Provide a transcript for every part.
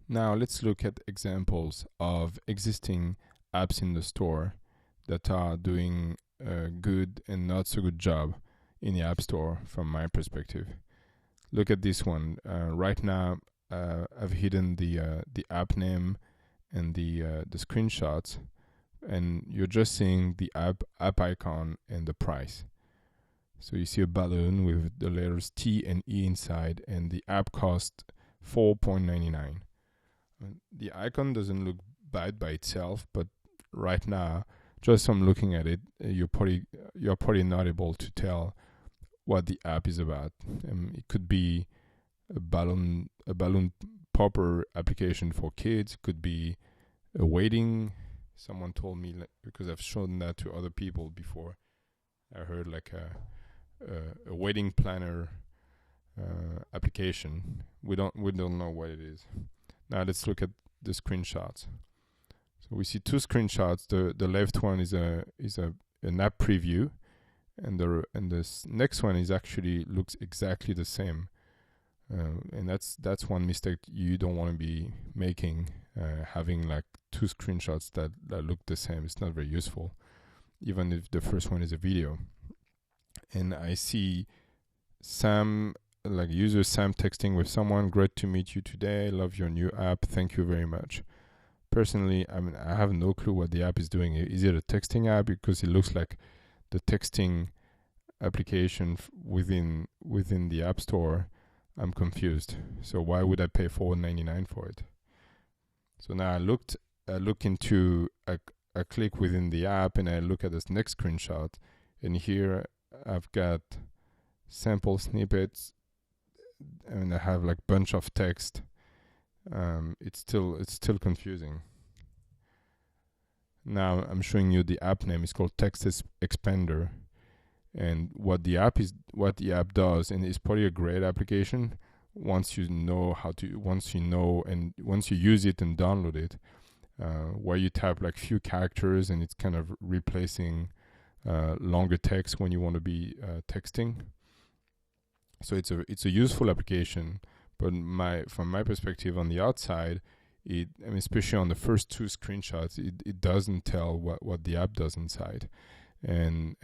Now let's look at examples of existing apps in the store that are doing a good and not so good job in the App Store from my perspective. Look at this one. Right now, I've hidden the app name and the screenshots, and you're just seeing the app icon and the price. So you see a balloon with the letters T and E inside, and the app cost $4.99. The icon doesn't look bad by itself, but right now, just from looking at it, you're probably not able to tell what the app is about. It could be a balloon popper application for kids. It could be a wedding. Someone told me, because I've shown that to other people before. I heard like a wedding planner application. We don't know what it is. Now let's look at the screenshots. So we see two screenshots. The left one is an app preview, and the next one is actually looks exactly the same. And that's one mistake you don't want to be making. Having like two screenshots that look the same, it's not very useful, even if the first one is a video. And I see Sam, like user Sam, texting with someone. Great to meet you today. Love your new app. Thank you very much. Personally, I have no clue what the app is doing. Is it a texting app? Because it looks like the texting application within the App Store. I'm confused. So why would I pay $4.99 for it? So now I look into a click within the app, and I look at this next screenshot, and here I've got sample snippets, and I have like bunch of text. It's still confusing. Now I'm showing you the app name. It's called Text Expander, and what the app does, and it's probably a great application once you know and once you use it and download it, where you type like few characters and it's kind of replacing longer text when you want to be texting. So it's a useful application, but from my perspective on the outside, especially on the first two screenshots, it doesn't tell what the app does inside, and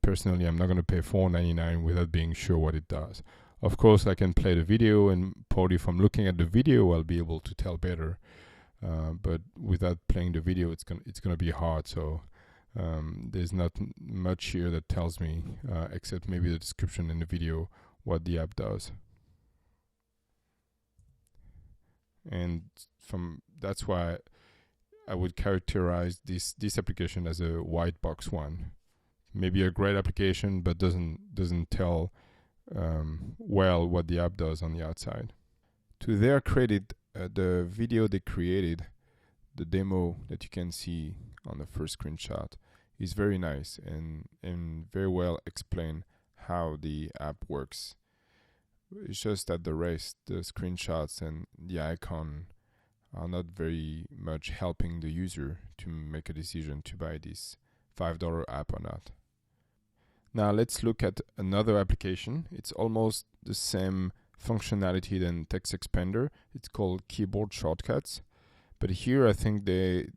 personally, I'm not going to pay $4.99 without being sure what it does. Of course, I can play the video, and probably from looking at the video, I'll be able to tell better. But without playing the video, it's gonna be hard. So there's not much here that tells me, except maybe the description in the video, what the app does. And that's why I would characterize this application as a white box one. Maybe a great application, but doesn't tell well what the app does on the outside. To their credit, the video they created, the demo that you can see on the first screenshot, is very nice and very well explain how the app works. It's just that the rest, the screenshots and the icon, are not very much helping the user to make a decision to buy this $5 app or not. Now let's look at another application. It's almost the same functionality than Text Expander. It's called Keyboard Shortcuts, but here I think the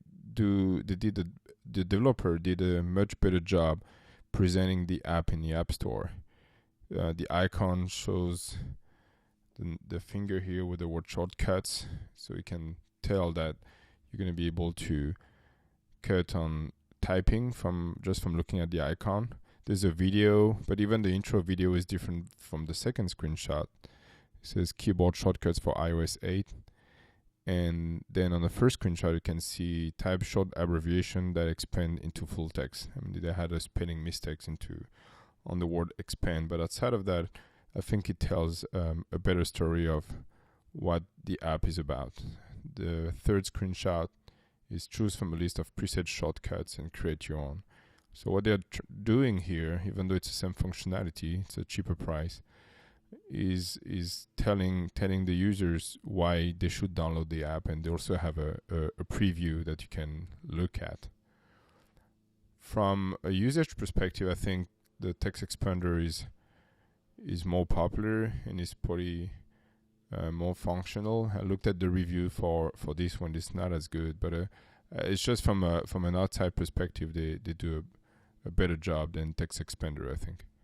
developer did a much better job presenting the app in the App Store. The icon shows the finger here with the word shortcuts, so you can tell that you're going to be able to cut on typing from looking at the icon. There's a video, but even the intro video is different from the second screenshot. It says keyboard shortcuts for iOS 8. And then on the first screenshot, you can see type short abbreviation that expand into full text. They had a spelling mistakes on the word expand, but outside of that, I think it tells a better story of what the app is about. The third screenshot is choose from a list of preset shortcuts and create your own. So what they're doing here, even though it's the same functionality, it's a cheaper price, is telling the users why they should download the app, and they also have a preview that you can look at. From a usage perspective, I think the Text Expander is more popular and is probably more functional. I looked at the review for this one. It's not as good, but it's just from an outside perspective, they do a better job than TextExpander, I think.